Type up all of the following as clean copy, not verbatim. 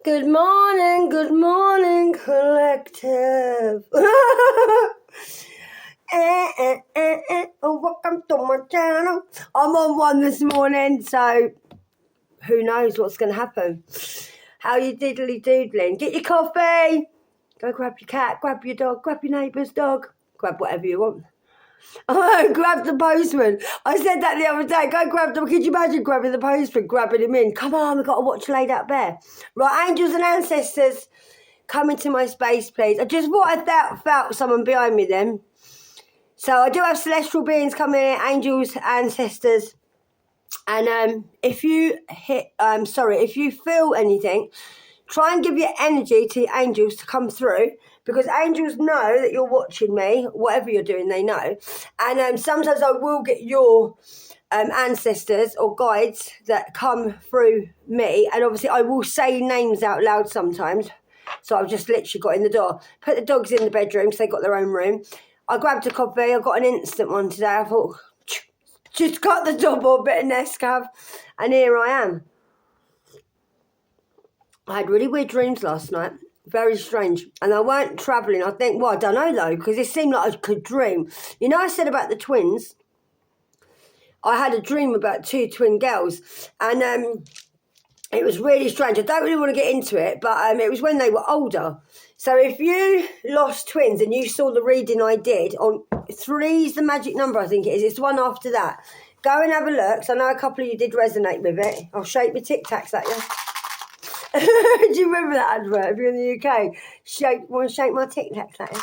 Good morning, collective. Welcome to my channel. I'm on one this morning, so who knows what's going to happen. How you diddly doodling? Get your coffee. Go grab your cat, grab your dog, grab your neighbour's dog. Grab whatever you want. Oh, grab the postman. I said that the other day. Go grab them. Could you imagine grabbing the postman, grabbing him in? Come on, we've got to watch Laid Out Bear. Right, angels and ancestors, come into my space, please. I just thought I felt someone behind me then. So I do have celestial beings coming in, angels, ancestors. And if you feel anything, try and give your energy to the angels to come through, because angels know that you're watching me. Whatever you're doing, they know. And sometimes I will get your ancestors or guides that come through me, and obviously I will say names out loud sometimes. So I've just literally got in the door, put the dogs in the bedroom because they got their own room. I grabbed a coffee. I got an instant one today. I thought, just got the double bit of Nescafe, and here I am. I had really weird dreams last night. Very strange. And I weren't travelling. I think, I don't know though, because it seemed like I could dream. You know, I said about the twins. I had a dream about two twin girls. And it was really strange. I don't really want to get into it, but it was when they were older. So if you lost twins and you saw the reading I did on 3's the magic number, I think it is. It's the one after that. Go and have a look. So I know a couple of you did resonate with it. I'll shake my Tic Tacs at you. Do you remember that advert? If you're in the UK, want to shake my Tic Tacs at you?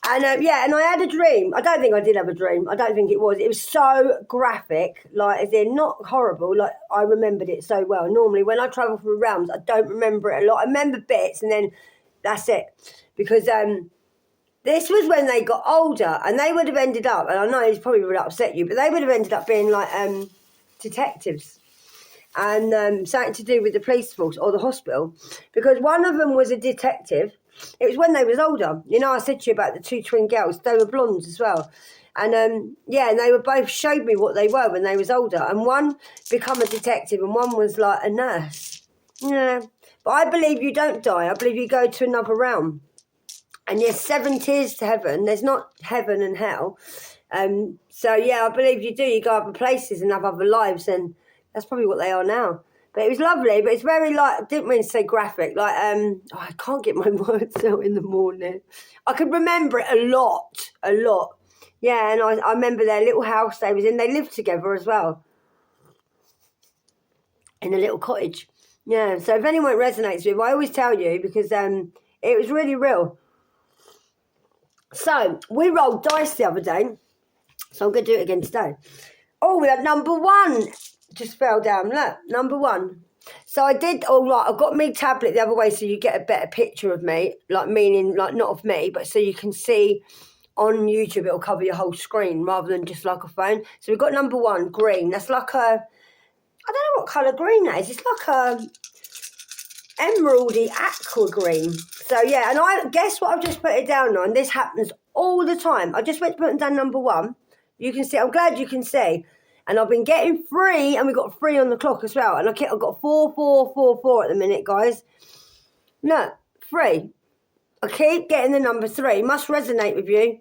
And and I had a dream. I don't think I did have a dream. I don't think it was. It was so graphic, like as in not horrible. Like I remembered it so well. Normally, when I travel through realms, I don't remember it a lot. I remember bits, and then that's it. Because this was when they got older, and they would have ended up. And I know it's probably would upset you, but they would have ended up being like detectives. And something to do with the police force or the hospital, because one of them was a detective. It was when they was older. You know, I said to you about the two twin girls. They were blondes as well. And and they were both showed me what they were when they was older. And one become a detective and one was like a nurse. Yeah. But I believe you don't die. I believe you go to another realm. And yes, 7 tiers to heaven. There's not heaven and hell. So yeah, I believe you do. You go other places and have other lives, and that's probably what they are now. But it was lovely, but it's very I didn't mean to say graphic, I can't get my words out in the morning. I could remember it a lot. Yeah, and I remember their little house they was in. They lived together as well, in a little cottage. Yeah, so if anyone resonates with, I always tell you, because it was really real. So, we rolled dice the other day, so I'm going to do it again today. Oh, we had number 1. Just fell down. Look, number 1. So I did all right. I've got me tablet the other way, so you get a better picture of me, meaning not of me, but so you can see on YouTube. It'll cover your whole screen rather than just like a phone. So we've got number 1, green. That's like I don't know what colour green that is. It's like a emeraldy aqua green. So yeah, and I guess what I've just put it down on. This happens all the time. I just went to put down number 1. You can see. I'm glad you can see. And I've been getting 3, and we've got 3 on the clock as well. And I've got 4, 4, 4, 4 at the minute, guys. No, 3. I keep getting the number 3. Must resonate with you.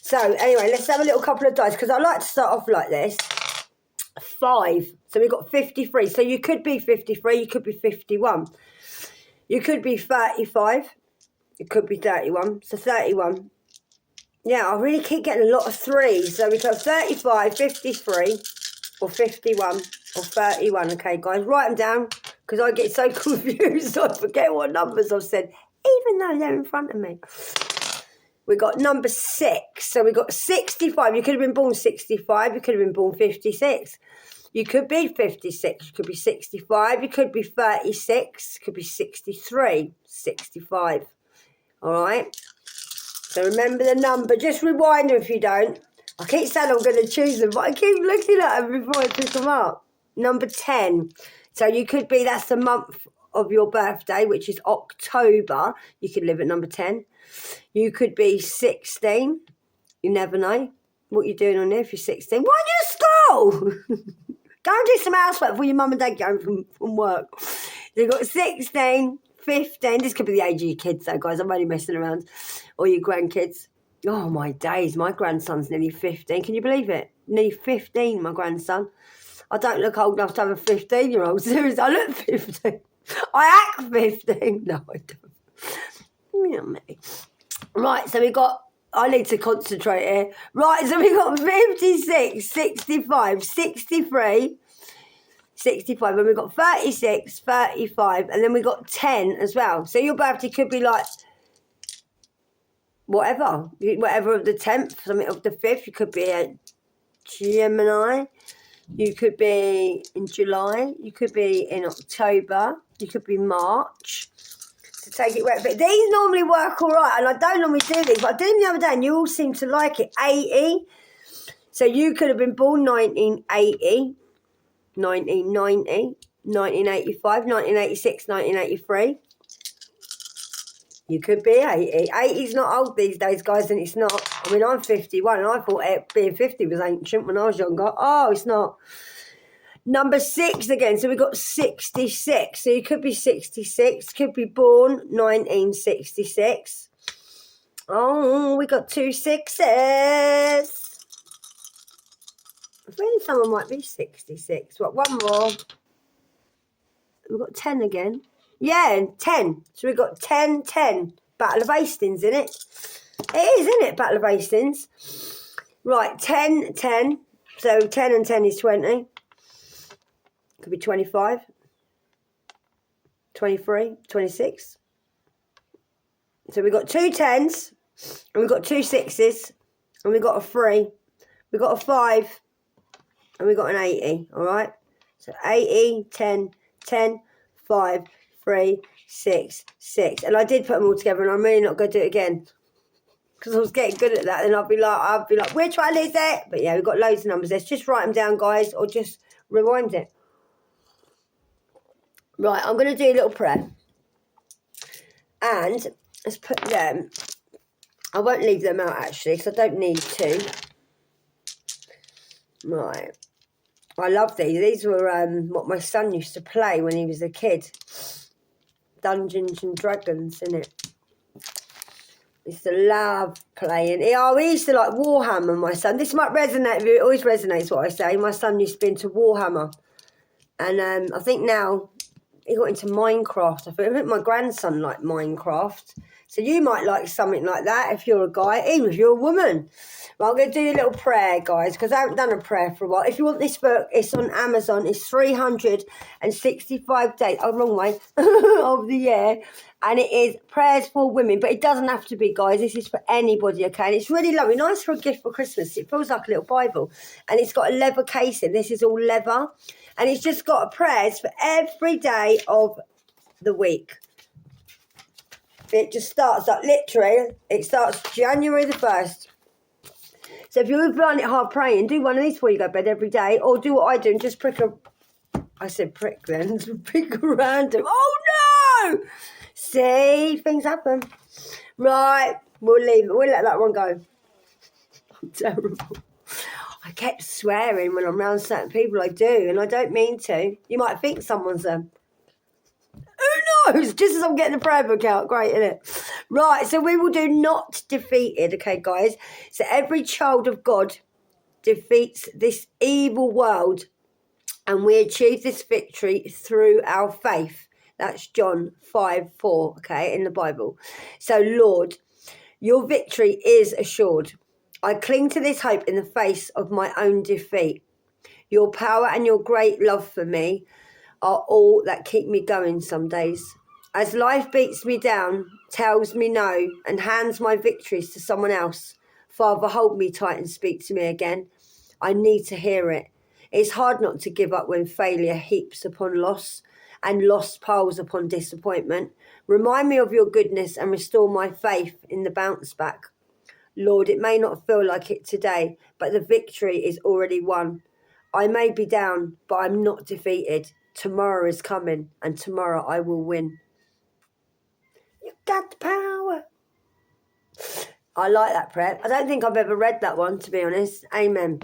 So, anyway, let's have a little couple of dice, because I like to start off like this. 5. So we've got 53. So you could be 53. You could be 51. You could be 35. It could be 31. So 31. Yeah, I really keep getting a lot of 3s. So we got 35, 53, or 51, or 31. Okay, guys, write them down, because I get so confused. I forget what numbers I've said, even though they're in front of me. We got number 6. So we got 65. You could have been born 65. You could have been born 56. You could be 56. You could be 65. You could be 36. You could be 63, 65. All right? So remember the number. Just rewind them if you don't. I keep saying I'm going to choose them, but I keep looking at them before I pick them up. Number 10. So you could be, that's the month of your birthday, which is October. You could live at number 10. You could be 16. You never know what you're doing on there if you're 16. Why do you school? Go and do some housework before your mum and dad get home from work. You've got 16, 15. This could be the age of your kids, though, guys. I'm only messing around. Or your grandkids. Oh, my days. My grandson's nearly 15. Can you believe it? Nearly 15, my grandson. I don't look old enough to have a 15-year-old. Seriously, I look 15. I act 15. No, I don't. Yeah, me. Right, so we got... I need to concentrate here. Right, so we got 56, 65, 63... 65, and we've got 36, 35, and then we got 10 as well. So your birthday could be like whatever of the 10th, something of the 5th. You could be a Gemini. You could be in July. You could be in October. You could be March. To take it where, but these normally work all right, and I don't normally do these, but I did them the other day, and you all seem to like it. 80. So you could have been born 1980. 1990, 1985, 1986, 1983. You could be 80. 80's not old these days, guys, and it's not. I mean, I'm 51, and I thought being 50 was ancient when I was younger. Oh, it's not. Number 6 again, so we've got 66. So you could be 66, could be born 1966. Oh, we got 2 6s. I think someone might be 66. What, one more? We've got 10 again. Yeah, 10. So we've got 10, 10. Battle of Hastings, isn't it? It is, isn't it? Battle of Hastings. Right, 10, 10. So 10 and 10 is 20. Could be 25. 23, 26. So we've got 2 10s. And we've got 2 6s. And we've got a 3. We've got a 5. And we got an 80, all right? So 80, 10, 10, 5, 3, 6, 6. And I did put them all together, and I'm really not going to do it again. Because I was getting good at that. And I'd be like, which one is it? But yeah, we've got loads of numbers. Let's just write them down, guys, or just rewind it. Right, I'm going to do a little prayer. And let's put them... I won't leave them out, actually, because I don't need to. Right. I love these. These were what my son used to play when he was a kid. Dungeons and Dragons, innit? He used to love playing. He used to like Warhammer, my son. This might resonate with you. It always resonates what I say. My son used to be into Warhammer. And I think now he got into Minecraft. I think my grandson liked Minecraft. So you might like something like that if you're a guy, even if you're a woman. Well, I'm going to do a little prayer, guys, because I haven't done a prayer for a while. If you want this book, it's on Amazon. It's 365 days, wrong way, of the year. And it is prayers for women. But it doesn't have to be, guys. This is for anybody, okay? And it's really lovely. Nice for a gift for Christmas. It feels like a little Bible. And it's got a leather casing. This is all leather. And it's just got prayers for every day of the week. It just starts up, literally, it starts January the 1st. So if you find it hard praying, do one of these before you go to bed every day, or do what I do and just prick a... I said prick then. Prick a random... Oh, no! See? Things happen. Right. We'll leave it. We'll let that one go. I'm terrible. I kept swearing when I'm around certain people. I do, and I don't mean to. You might think someone's a... Who knows? Just as I'm getting the prayer book out. Great, isn't it? Right, so we will do not defeated, okay, guys? So every child of God defeats this evil world, and we achieve this victory through our faith. That's John 5:4, okay, in the Bible. So, Lord, your victory is assured. I cling to this hope in the face of my own defeat. Your power and your great love for me are all that keep me going some days. As life beats me down, tells me no, and hands my victories to someone else, Father, hold me tight and speak to me again. I need to hear it. It's hard not to give up when failure heaps upon loss and loss piles upon disappointment. Remind me of your goodness and restore my faith in the bounce back. Lord, it may not feel like it today, but the victory is already won. I may be down, but I'm not defeated. Tomorrow is coming, and tomorrow I will win. You got the power. I like that prayer. I don't think I've ever read that one, to be honest. Amen.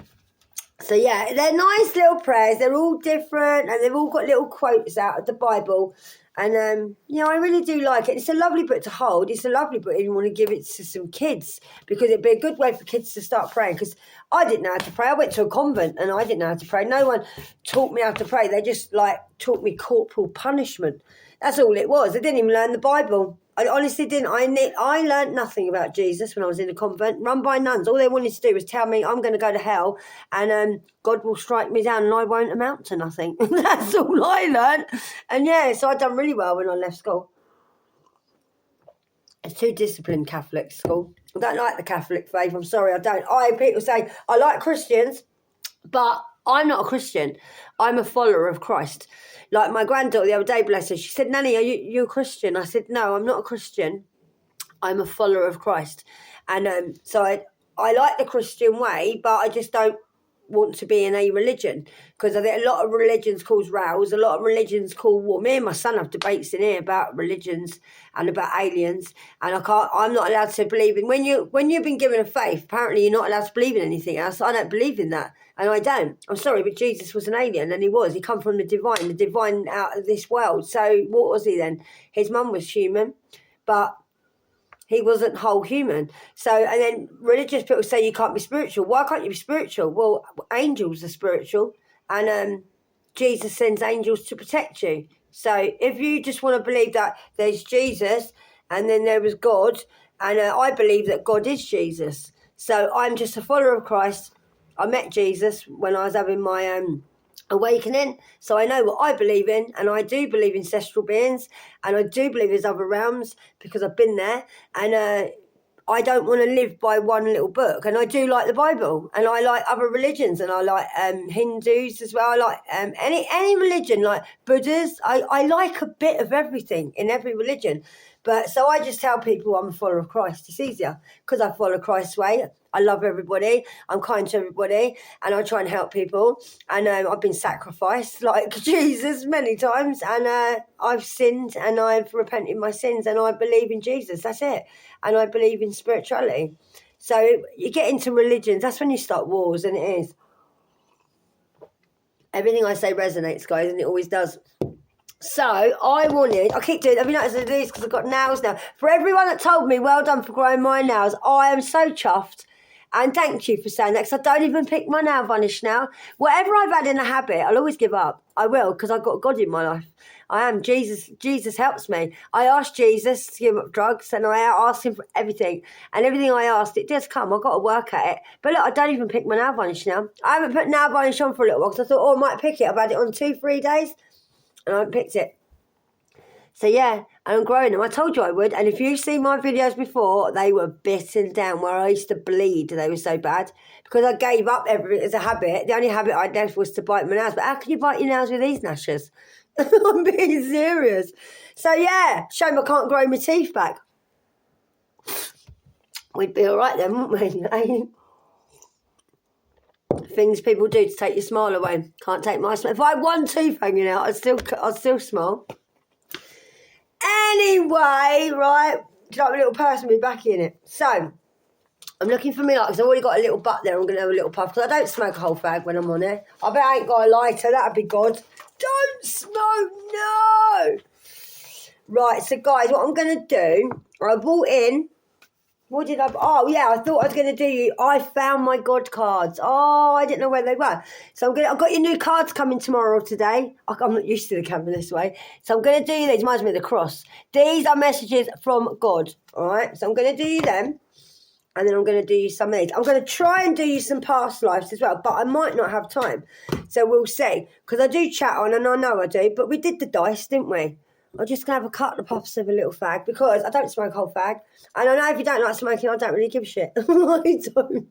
So, yeah, they're nice little prayers. They're all different, and they've all got little quotes out of the Bible. And, I really do like it. It's a lovely book to hold. It's a lovely book if you want to give it to some kids, because it'd be a good way for kids to start praying, because I didn't know how to pray. I went to a convent and I didn't know how to pray. No one taught me how to pray. They just, taught me corporal punishment. That's all it was. I didn't even learn the Bible. I honestly didn't. I learned nothing about Jesus when I was in a convent run by nuns. All they wanted to do was tell me I'm going to go to hell and God will strike me down and I won't amount to nothing. That's all I learned. And so I done really well when I left school. It's too disciplined, Catholic school. I don't like the Catholic faith. I'm sorry, I don't. People say I like Christians, but I'm not a Christian. I'm a follower of Christ. Like my granddaughter the other day, bless her, she said, Nanny, are you a Christian? I said, no, I'm not a Christian. I'm a follower of Christ. And so I like the Christian way, but I just don't want to be in a religion, because I think a lot of religions cause rows, a lot of religions cause war. Me and my son have debates in here about religions and about aliens, and I'm not allowed to believe in, when you've been given a faith, apparently you're not allowed to believe in anything else. I don't believe in that, and I don't. I'm sorry, but Jesus was an alien, and he come from the divine out of this world. So what was he then? His mum was human, but he wasn't whole human. So, and then religious people say you can't be spiritual. Why can't you be spiritual? Well, angels are spiritual, and Jesus sends angels to protect you. So if you just want to believe that there's Jesus and then there was God, and I believe that God is Jesus. So I'm just a follower of Christ. I met Jesus when I was having my awakening, so I know what I believe in, and I do believe in ancestral beings, and I do believe there's other realms because I've been there, and I don't want to live by one little book. And I do like the Bible, and I like other religions, and I like Hindus as well. I like any religion, like Buddhas. I like a bit of everything in every religion. But so I just tell people I'm a follower of Christ. It's easier because I follow Christ's way. I love everybody. I'm kind to everybody, and I try and help people. And I've been sacrificed like Jesus many times, and I've sinned and I've repented my sins, and I believe in Jesus. That's it. And I believe in spirituality. So you get into religions, that's when you start wars, and it is. Everything I say resonates, guys, and it always does. So I keep doing, have you noticed I do this because I've got nails now? For everyone that told me, well done for growing my nails, I am so chuffed. And thank you for saying that, because I don't even pick my nail varnish now. Whatever I've had in a habit, I'll always give up. I will, because I've got God in my life. I am. Jesus helps me. I asked Jesus to give up drugs, and I asked him for everything. And everything I asked, it does come. I've got to work at it. But look, I don't even pick my nail varnish now. I haven't put nail varnish on for a little while, because I thought, I might pick it. I've had it on 2-3 days, and I haven't picked it. So yeah, and I'm growing them. I told you I would. And if you've seen my videos before, they were bitten down where I used to bleed. They were so bad because I gave up everything as a habit. The only habit I left was to bite my nails. But how can you bite your nails with these gnashers? I'm being serious. So yeah, shame I can't grow my teeth back. We'd be all right then, wouldn't we? Things people do to take your smile away. Can't take my smile. If I had one tooth hanging out, I'd still smile. Anyway, right, do you like my little person with my back in it? So, I'm looking for me light, because I've already got a little butt there. I'm going to have a little puff, because I don't smoke a whole fag when I'm on there. I bet I ain't got a lighter. That'd be good. Don't smoke, no! Right, so guys, what I'm going to do, I brought in, what did I, oh yeah, I thought I was going to do, I found my God cards. Oh, I didn't know where they were. So I've got your new cards coming tomorrow or today. I'm not used to the camera this way. So I'm going to do these, reminds me of the cross. These are messages from God, all right? So I'm going to do you them, and then I'm going to do you some of these. I'm going to try and do you some past lives as well, but I might not have time. So we'll see, because I do chat on, and I know I do, but we did the dice, didn't we? I'm just going to have a couple of puffs of a little fag, because I don't smoke a whole fag. And I know if you don't like smoking, I don't really give a shit. I don't.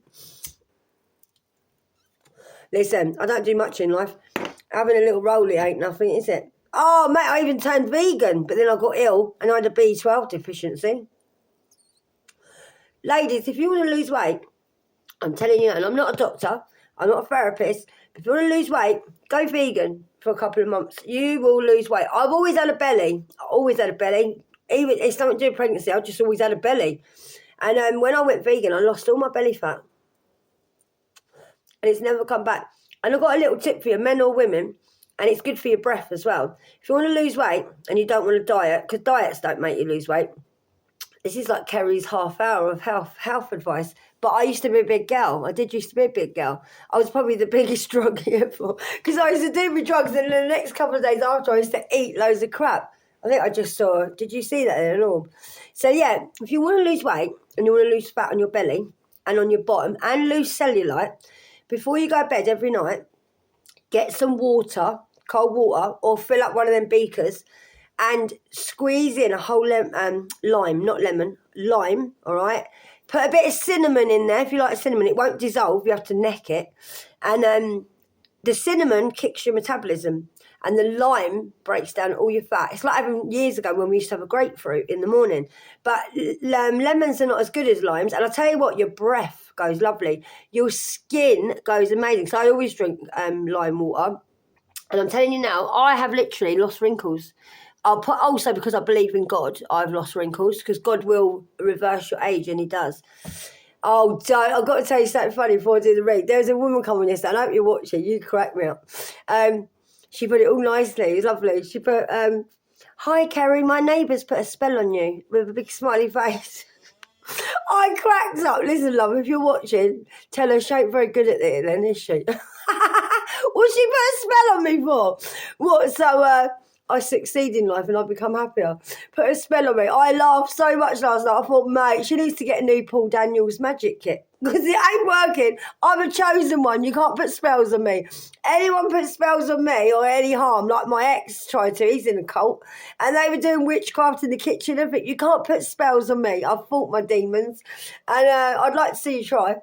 Listen, I don't do much in life. Having a little rollie ain't nothing, is it? Oh, mate, I even turned vegan, but then I got ill and I had a B12 deficiency. Ladies, if you want to lose weight, I'm telling you, and I'm not a doctor, I'm not a therapist, but if you want to lose weight, go vegan for a couple of months. You will lose weight. I've always had a belly. Even it's something to do with pregnancy, I've just always had a belly. And when I went vegan, I lost all my belly fat. And it's never come back. And I've got a little tip for you, men or women. And it's good for your breath as well. If you want to lose weight and you don't want to diet, because diets don't make you lose weight, this is like Kerry's half hour of health advice. But I used to be a big girl. I did used to be a big girl. I was probably the biggest druggie ever. Because I used to do my drugs, and then the next couple of days after, I used to eat loads of crap. I think I just saw, did you see that in an orb? So yeah, if you want to lose weight and you want to lose fat on your belly and on your bottom and lose cellulite, before you go to bed every night, get some water, cold water, or fill up one of them beakers and squeeze in a whole lime, not lemon, lime, all right? Put a bit of cinnamon in there. If you like cinnamon, it won't dissolve. You have to neck it. And the cinnamon kicks your metabolism, and the lime breaks down all your fat. It's like having years ago when we used to have a grapefruit in the morning. But lemons are not as good as limes. And I'll tell you what, your breath goes lovely. Your skin goes amazing. So I always drink lime water. And I'm telling you now, I have literally lost wrinkles. I'll put also because I believe in God, I've lost wrinkles, because God will reverse your age, and He does. Oh, don't! I've got to tell you something funny before I do the read. There was a woman coming yesterday, and I hope you're watching. You crack me up. She put it all nicely. It was lovely. She put, "Hi, Kerry. My neighbour's put a spell on you," with a big smiley face. I cracked up. Listen, love, if you're watching, tell her she ain't very good at it then, is she? What she put a spell on me for? What? So I succeed in life and I become happier. Put a spell on me. I laughed so much last night. I thought, mate, she needs to get a new Paul Daniels magic kit. Because it ain't working. I'm a chosen one. You can't put spells on me. Anyone put spells on me or any harm, like my ex tried to. He's in a cult. And they were doing witchcraft in the kitchen. I think you can't put spells on me. I've fought my demons. And I'd like to see you try.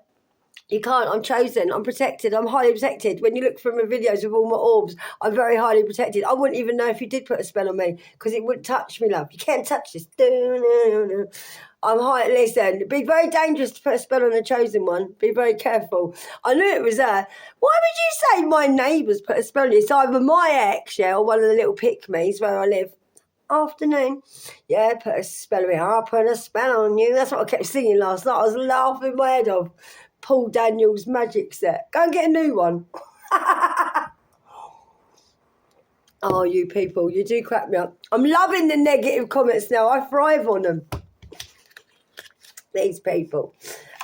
You can't. I'm chosen. I'm protected. I'm highly protected. When you look through my videos of all my orbs, I'm very highly protected. I wouldn't even know if you did put a spell on me because it wouldn't touch me, love. You can't touch this. I'm high. Listen, it'd be very dangerous to put a spell on a chosen one. Be very careful. I knew it was her. Why would you say my neighbours put a spell on you? It's either my ex, yeah, or one of the little pick-me's where I live. Afternoon. Yeah, put a spell on me. I'll put a spell on you. That's what I kept singing last night. I was laughing my head off. Paul Daniels magic set. Go and get a new one. Oh, you people, you do crack me up. I'm loving the negative comments now. I thrive on them. These people.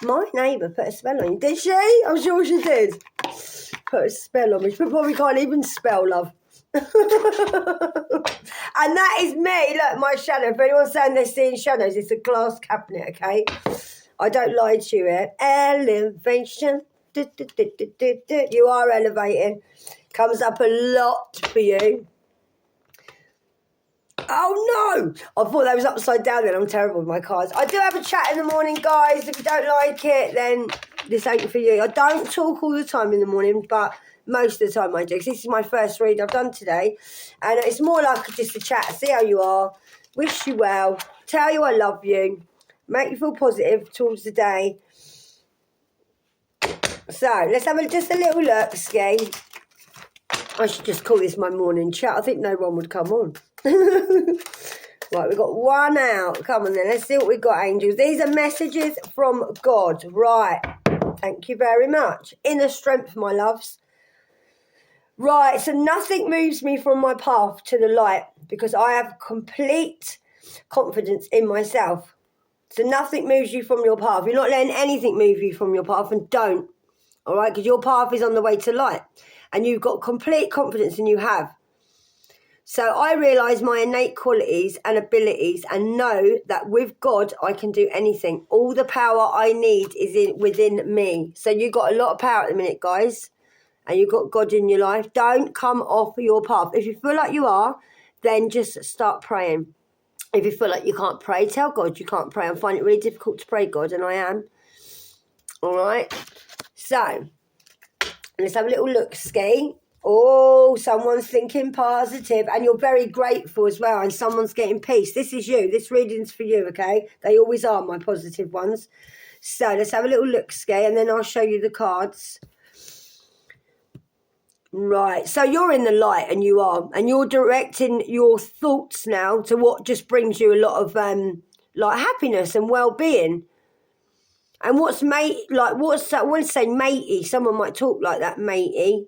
My neighbour put a spell on you. Did she? I'm sure she did. Put a spell on me. She probably can't even spell, love. And that is me. Look, my shadow. If anyone's saying they're seeing shadows, it's a glass cabinet, okay? I don't lie to you here. Elevation. You are elevating. Comes up a lot for you. Oh no! I thought that was upside down then. I'm terrible with my cards. I do have a chat in the morning, guys. If you don't like it, then this ain't for you. I don't talk all the time in the morning, but most of the time I do. Because this is my first read I've done today. And it's more like just a chat. See how you are. Wish you well. Tell you I love you. Make you feel positive towards the day. So, let's have just a little look, Ski. I should just call this my morning chat. I think no one would come on. Right, we've got one out. Come on then, let's see what we've got, angels. These are messages from God. Right, thank you very much. Inner strength, my loves. Right, so nothing moves me from my path to the light because I have complete confidence in myself. So nothing moves you from your path. You're not letting anything move you from your path, and don't. All right, because your path is on the way to light. And you've got complete confidence, and you have. So I realise my innate qualities and abilities and know that with God, I can do anything. All the power I need is within me. So you've got a lot of power at the minute, guys. And you've got God in your life. Don't come off your path. If you feel like you are, then just start praying. If you feel like you can't pray, tell God you can't pray. I find it really difficult to pray, God, and I am. All right. So, let's have a little look, Ski. Oh, someone's thinking positive, and you're very grateful as well, and someone's getting peace. This is you. This reading's for you, okay? They always are my positive ones. So, let's have a little look, Ski, and then I'll show you the cards. Right, so you're in the light, and you are, and you're directing your thoughts now to what just brings you a lot of like happiness and well-being. And what's that? I want to say matey. Someone might talk like that, matey.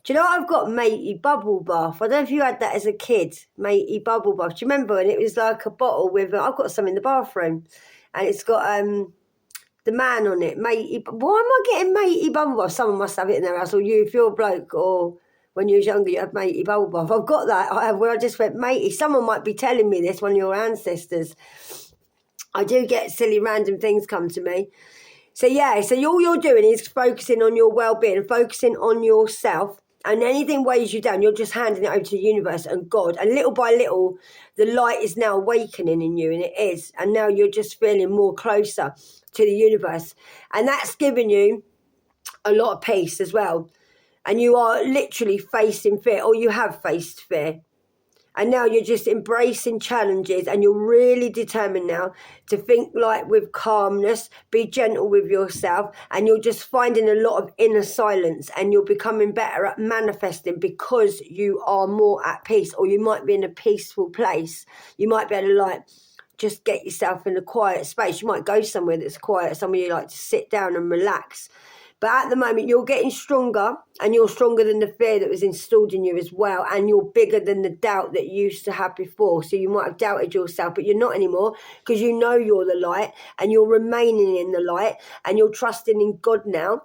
Do you know what I've got? Matey bubble bath. I don't know if you had that as a kid. Matey bubble bath. Do you remember? And it was like a bottle with, I've got some in the bathroom. And it's got the man on it. Matey. Why am I getting matey bubble bath? Someone must have it in their house. Or you, if you're a bloke, or when you was younger, you had matey bubble bath. I've got that. Where I just went, matey. Someone might be telling me this, one of your ancestors. I do get silly random things come to me. So yeah, so all you're doing is focusing on your well-being, focusing on yourself, and anything weighs you down, you're just handing it over to the universe and God. And little by little, the light is now awakening in you, and it is. And now you're just feeling more closer to the universe. And that's giving you a lot of peace as well. And you are literally facing fear, or you have faced fear. And now you're just embracing challenges, and you're really determined now to think like with calmness, be gentle with yourself, and you're just finding a lot of inner silence, and you're becoming better at manifesting because you are more at peace, or you might be in a peaceful place. You might be able to like just get yourself in a quiet space. You might go somewhere that's quiet, somewhere you like to sit down and relax. But at the moment, you're getting stronger, and you're stronger than the fear that was installed in you as well. And you're bigger than the doubt that you used to have before. So you might have doubted yourself, but you're not anymore, because you know you're the light, and you're remaining in the light, and you're trusting in God now.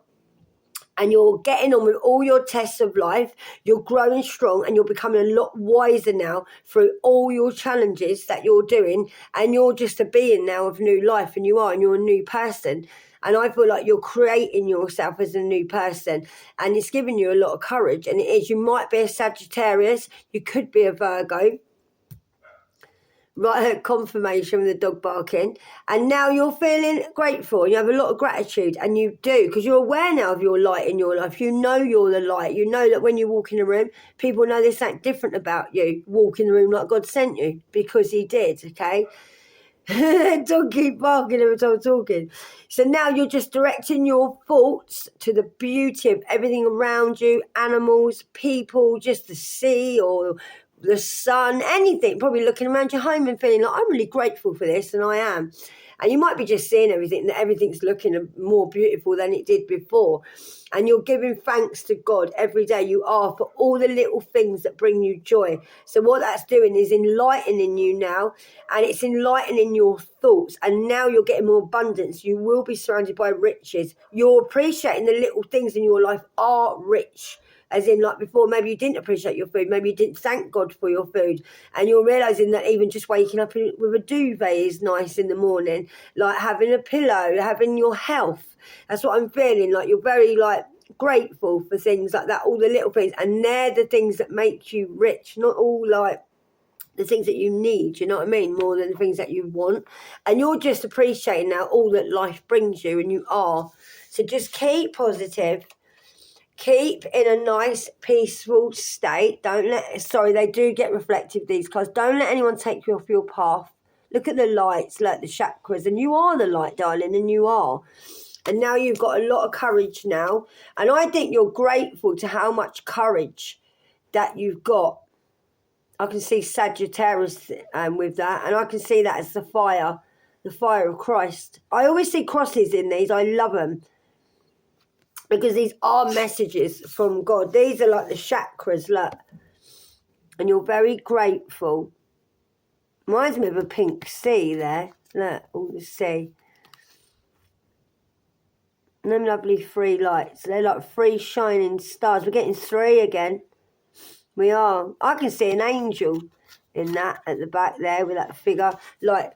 And you're getting on with all your tests of life. You're growing strong, and you're becoming a lot wiser now through all your challenges that you're doing. And you're just a being now of new life, and you're a new person. And I feel like you're creating yourself as a new person, and it's giving you a lot of courage. And it is. You might be a Sagittarius. You could be a Virgo. Right, confirmation with the dog barking. And now you're feeling grateful. You have a lot of gratitude, and you do, because you're aware now of your light in your life. You know you're the light. You know that when you walk in a room, people know there's something different about you. Walk in the room like God sent you, because he did, okay? Don't keep barking every time I'm talking. So now you're just directing your thoughts to the beauty of everything around you, animals, people, just the sea or the sun, anything. Probably looking around your home and feeling like, I'm really grateful for this, and I am. And you might be just seeing everything, that everything's looking more beautiful than it did before. And you're giving thanks to God every day. You are, for all the little things that bring you joy. So what that's doing is enlightening you now, and it's enlightening your thoughts. And now you're getting more abundance. You will be surrounded by riches. You're appreciating the little things in your life are rich. As in, like before, maybe you didn't appreciate your food. Maybe you didn't thank God for your food. And you're realising that even just waking up with a duvet is nice in the morning. Like having a pillow, having your health. That's what I'm feeling. Like you're very, like, grateful for things like that. All the little things. And they're the things that make you rich. Not all, like, the things that you need, you know what I mean? More than the things that you want. And you're just appreciating now all that life brings you. And you are. So just keep positive. Keep in a nice, peaceful state. They do get reflective, these cards. Don't let anyone take you off your path. Look at the lights, like the chakras. And you are the light, darling, and you are. And now you've got a lot of courage now. And I think you're grateful to how much courage that you've got. I can see Sagittarius with that. And I can see that as the fire of Christ. I always see crosses in these. I love them. Because these are messages from God. These are like the chakras, look. And you're very grateful. Reminds me of a pink sea there. Look, all the sea. And them lovely three lights. They're like three shining stars. We're getting three again. We are. I can see an angel in that at the back there with that figure. Like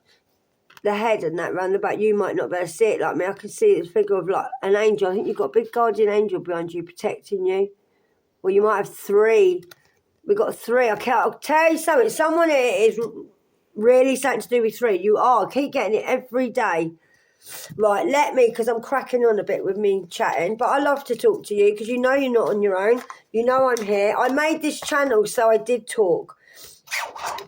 the head and that round the back. You might not be able to see it like me. I can see the figure of like an angel. I think you've got a big guardian angel behind you protecting you. Well, you might have three. We've got three. I'll tell you something. Someone here is really something to do with three. You are. Keep getting it every day. Right, because I'm cracking on a bit with me chatting. But I love to talk to you because you know you're not on your own. You know I'm here. I made this channel so I did talk.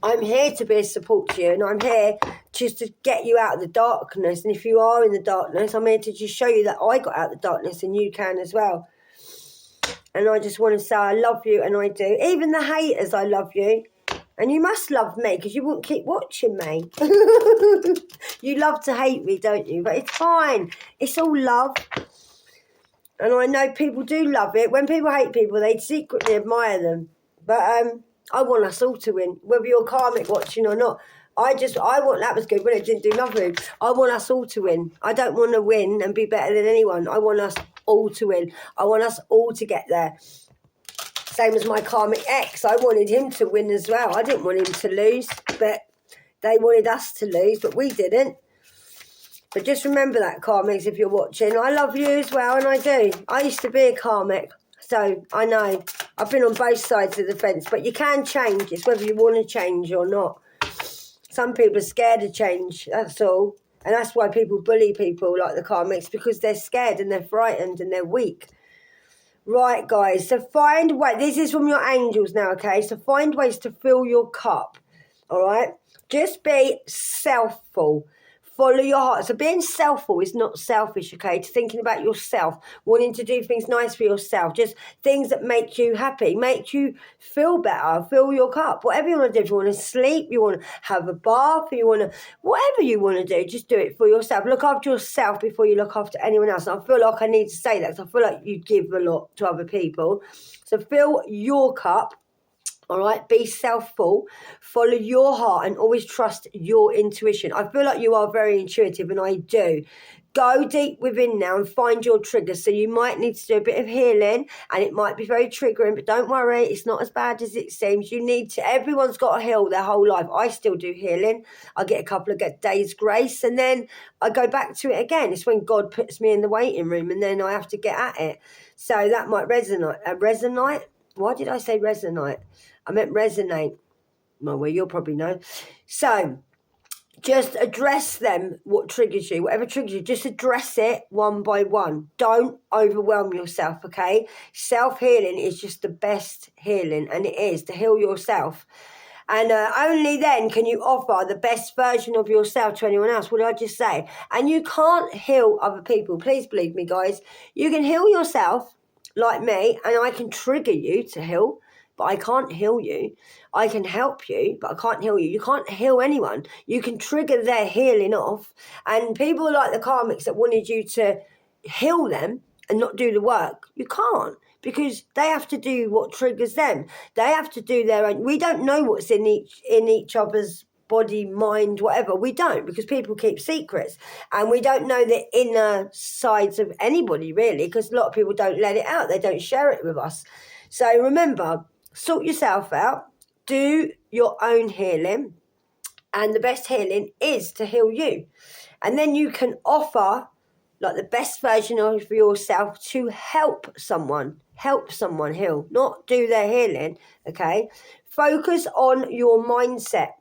I'm here to be a support to you, and I'm here just to get you out of the darkness. And if you are in the darkness, I'm here to just show you that I got out of the darkness, and you can as well. And I just want to say I love you, and I do. Even the haters, I love you. And you must love me, because you wouldn't keep watching me. You love to hate me, don't you? But it's fine. It's all love. And I know people do love it. When people hate people, they secretly admire them. But I want us all to win, whether you're karmic watching or not. I want, that was good when it didn't do nothing. I want us all to win. I don't want to win and be better than anyone. I want us all to win. I want us all to get there. Same as my karmic ex. I wanted him to win as well. I didn't want him to lose, but they wanted us to lose, but we didn't. But just remember that, karmics, if you're watching. I love you as well, and I do. I used to be a karmic, so I know. I've been on both sides of the fence, but you can change. It's whether you want to change or not. Some people are scared of change, that's all. And that's why people bully people like the karmics, because they're scared and they're frightened and they're weak. Right, guys, so find ways. This is from your angels now, okay? So find ways to fill your cup, all right? Just be selfful. Follow your heart. So being selfful is not selfish, okay? It's thinking about yourself, wanting to do things nice for yourself, just things that make you happy, make you feel better, fill your cup. Whatever you want to do, if you want to sleep, you want to have a bath, you want to, whatever you want to do, just do it for yourself. Look after yourself before you look after anyone else. And I feel like I need to say that because I feel like you give a lot to other people. So fill your cup. All right, be self-full, follow your heart and always trust your intuition. I feel like you are very intuitive, and I do. Go deep within now and find your triggers. So you might need to do a bit of healing, and it might be very triggering, but don't worry, it's not as bad as it seems. You need to, everyone's got to heal their whole life. I still do healing. I get a couple of days grace, and then I go back to it again. It's when God puts me in the waiting room, and then I have to get at it. So that might resonate. Why did I say resonate? I meant resonate. Well, you'll probably know. So just address them, what triggers you, whatever triggers you, just address it one by one. Don't overwhelm yourself, okay? Self-healing is just the best healing, and it is to heal yourself. And only then can you offer the best version of yourself to anyone else. What did I just say? And you can't heal other people. Please believe me, guys. You can heal yourself like me, and I can trigger you to heal. But I can't heal you. I can help you, but I can't heal you. You can't heal anyone. You can trigger their healing off. And people like the karmics that wanted you to heal them and not do the work, you can't, because they have to do what triggers them. They have to do their own. We don't know what's in each other's body, mind, whatever. We don't, because people keep secrets, and we don't know the inner sides of anybody really, because a lot of people don't let it out. They don't share it with us. So remember, sort yourself out, do your own healing, and the best healing is to heal you. And then you can offer like the best version of yourself to help someone heal, not do their healing, okay? Focus on your mindset,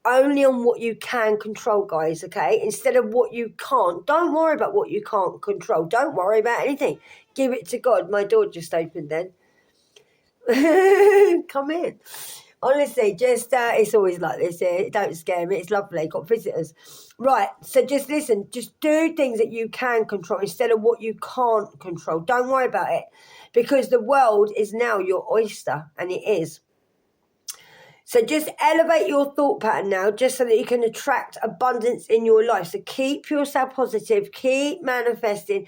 only on what you can control, guys, okay? Instead of what you can't. Don't worry about what you can't control. Don't worry about anything. Give it to God. My door just opened then. Come in. Honestly, just it's always like this here. Don't scare me. It's lovely. Got visitors. Right. So just listen. Just do things that you can control instead of what you can't control. Don't worry about it, because the world is now your oyster, and it is. So just elevate your thought pattern now, just so that you can attract abundance in your life. So keep yourself positive. Keep manifesting.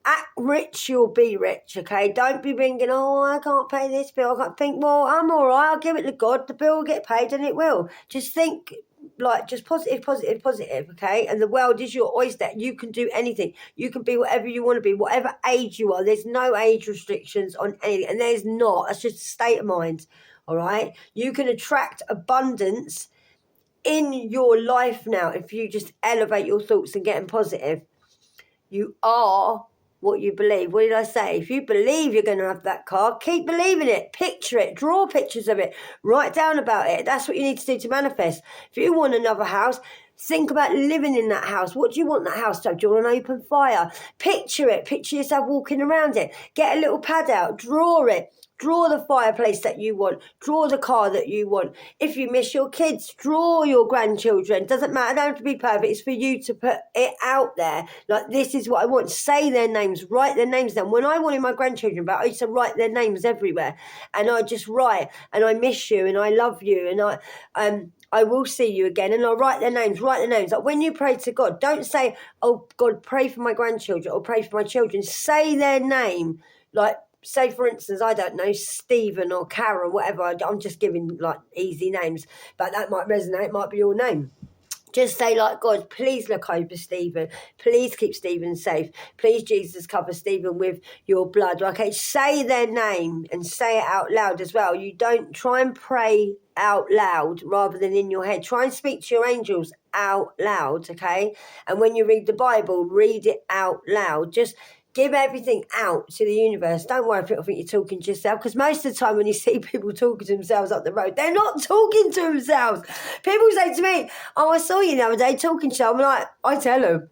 Act rich, you'll be rich, okay? Don't be thinking, oh, I can't pay this bill. I can't think, well, I'm all right. I'll give it to God. The bill will get paid, and it will. Just think, like, just positive, okay? And the world is your oyster. You can do anything. You can be whatever you want to be, whatever age you are. There's no age restrictions on anything, and there's not. That's just a state of mind, all right? You can attract abundance in your life now if you just elevate your thoughts and get positive. You are what you believe. What did I say? If you believe you're going to have that car, keep believing it. Picture it. Draw pictures of it. Write down about it. That's what you need to do to manifest. If you want another house, think about living in that house. What do you want that house to have? Do you want an open fire? Picture it. Picture yourself walking around it. Get a little pad out. Draw it. Draw the fireplace that you want. Draw the car that you want. If you miss your kids, draw your grandchildren. Doesn't matter. Don't have to be perfect. It's for you to put it out there. Like, this is what I want. Say their names. Write their names down. When I wanted my grandchildren back, I used to write their names everywhere. And I just write. And I miss you. And I love you. And I will see you again. And I'll write their names. Like when you pray to God, don't say, oh, God, pray for my grandchildren or pray for my children. Say their name. Like, say, for instance, I don't know, Stephen or Karen, whatever. I'm just giving, like, easy names. But that might resonate, might be your name. Just say, like, God, please look over Stephen. Please keep Stephen safe. Please, Jesus, cover Stephen with your blood. Okay, say their name and say it out loud as well. You don't try and pray out loud rather than in your head. Try and speak to your angels out loud, okay? And when you read the Bible, read it out loud. Just give everything out to the universe. Don't worry if people think you're talking to yourself, because most of the time when you see people talking to themselves up the road, they're not talking to themselves. People say to me, oh, I saw you the other day talking to yourself. I'm like, I tell them,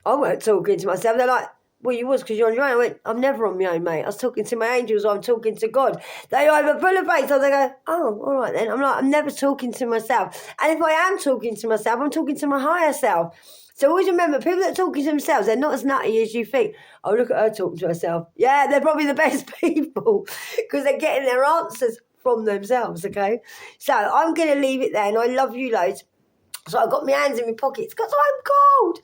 I weren't talking to myself. They're like, well, you was because you're on your own. I went, I'm never on my own, mate. I was talking to my angels or I'm talking to God. They either pull a face or they go, oh, all right then. I'm like, I'm never talking to myself. And if I am talking to myself, I'm talking to my higher self. So always remember, people that are talking to themselves, they're not as nutty as you think. Oh, look at her talking to herself. Yeah, they're probably the best people because they're getting their answers from themselves, okay? So I'm going to leave it there, and I love you loads. So I've got my hands in my pockets because I'm cold.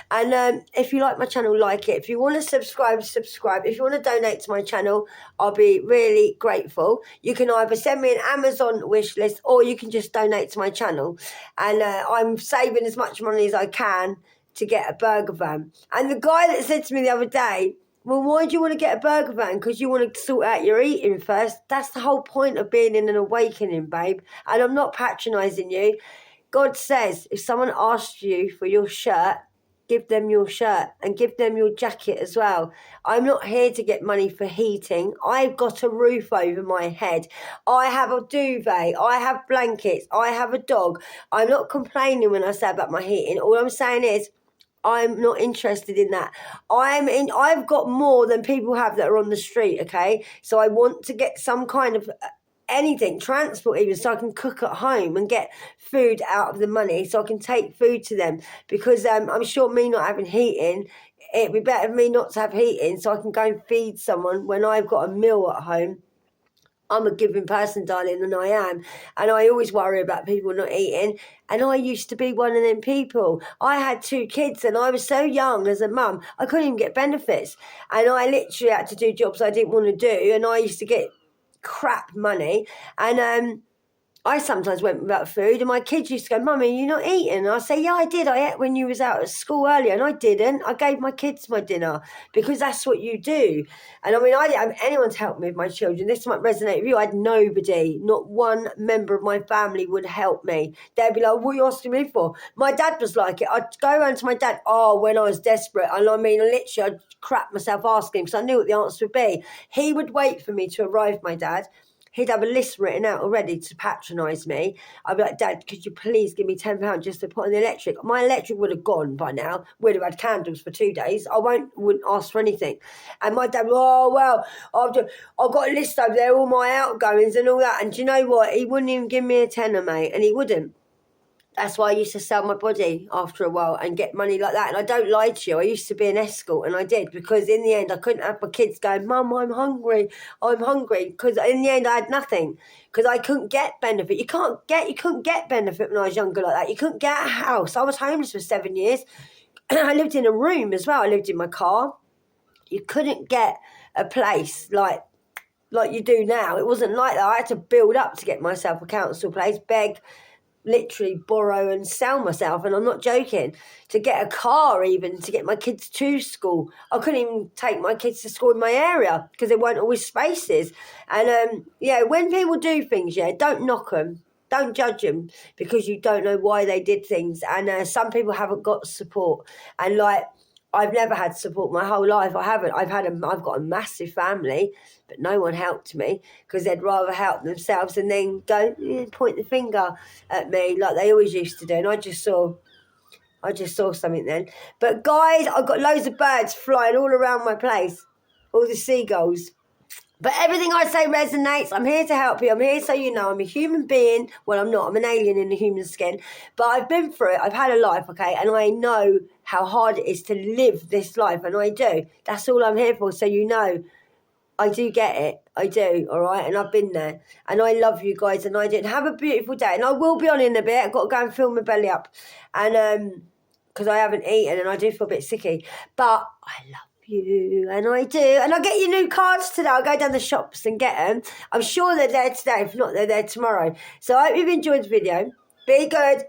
And if you like my channel, like it. If you want to subscribe, subscribe. If you want to donate to my channel, I'll be really grateful. You can either send me an Amazon wish list or you can just donate to my channel. And I'm saving as much money as I can to get a burger van. And the guy that said to me the other day, well, why do you want to get a burger van? Because you want to sort out your eating first. That's the whole point of being in an awakening, babe. And I'm not patronising you. God says, if someone asks you for your shirt, give them your shirt and give them your jacket as well. I'm not here to get money for heating. I've got a roof over my head. I have a duvet. I have blankets. I have a dog. I'm not complaining when I say about my heating. All I'm saying is, I'm not interested in that. I've got more than people have that are on the street, okay? So I want to get some kind of anything, transport even, so I can cook at home and get food out of the money so I can take food to them, because I'm sure me not having heating, it'd be better for me not to have heating so I can go and feed someone when I've got a meal at home. I'm a giving person, darling, and I am. And I always worry about people not eating. And I used to be one of them people. I had 2 kids and I was so young as a mum, I couldn't even get benefits. And I literally had to do jobs I didn't want to do. And I used to get crap money. And I sometimes went without food, and my kids used to go, Mummy, you're not eating? And I say, yeah, I did. I ate when you was out at school earlier, and I didn't. I gave my kids my dinner because that's what you do. And I mean, I didn't have anyone to help me with my children. This might resonate with you. I had nobody. Not one member of my family would help me. They'd be like, what are you asking me for? My dad was like it. I'd go around to my dad, when I was desperate. And I mean, literally, I'd crap myself asking because I knew what the answer would be. He would wait for me to arrive, my dad. He'd have a list written out already to patronise me. I'd be like, Dad, could you please give me £10 just to put on the electric? My electric would have gone by now. We'd have had candles for 2 days. I wouldn't ask for anything. And my dad, I've got a list over there, all my outgoings and all that. And do you know what? He wouldn't even give me a tenner, mate. And he wouldn't. That's why I used to sell my body after a while and get money like that. And I don't lie to you. I used to be an escort, and I did, because in the end I couldn't have my kids going, Mum, I'm hungry. Because in the end I had nothing, because I couldn't get benefit. You couldn't get benefit when I was younger like that. You couldn't get a house. I was homeless for 7 years. I lived in a room as well. I lived in my car. You couldn't get a place like you do now. It wasn't like that. I had to build up to get myself a council place, beg, literally borrow and sell myself, and I'm not joking, to get a car, even to get my kids to school. I couldn't even take my kids to school in my area because there weren't always spaces. And when people do things, don't knock them, don't judge them, because you don't know why they did things. And some people haven't got support, and I've never had support my whole life. I haven't. I've got a massive family, but no one helped me, because they'd rather help themselves and then go point the finger at me like they always used to do. And I just saw something then. But guys, I've got loads of birds flying all around my place, all the seagulls. But everything I say resonates. I'm here to help you. I'm here so you know I'm a human being. Well, I'm not. I'm an alien in a human skin. But I've been through it. I've had a life, okay? And I know how hard it is to live this life. And I do. That's all I'm here for, so you know. I do get it. I do, all right? And I've been there. And I love you guys, and I did. Have a beautiful day. And I will be on in a bit. I've got to go and fill my belly up. And because I haven't eaten and I do feel a bit sicky. But I love you, and I do. And I'll get you new cards today. I'll go down the shops and get them. I'm sure they're there today. If not, they're there tomorrow. So I hope you've enjoyed the video. Be good.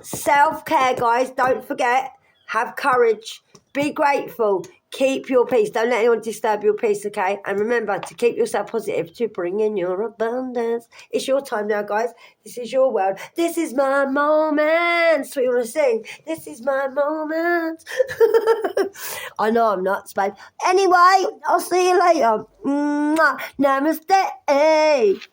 Self-care, guys. Don't forget. Have courage. Be grateful. Keep your peace. Don't let anyone disturb your peace, okay? And remember to keep yourself positive, to bring in your abundance. It's your time now, guys. This is your world. This is my moment. That's what you want to sing. This is my moment. I know I'm nuts, babe. Anyway, I'll see you later. Mwah. Namaste.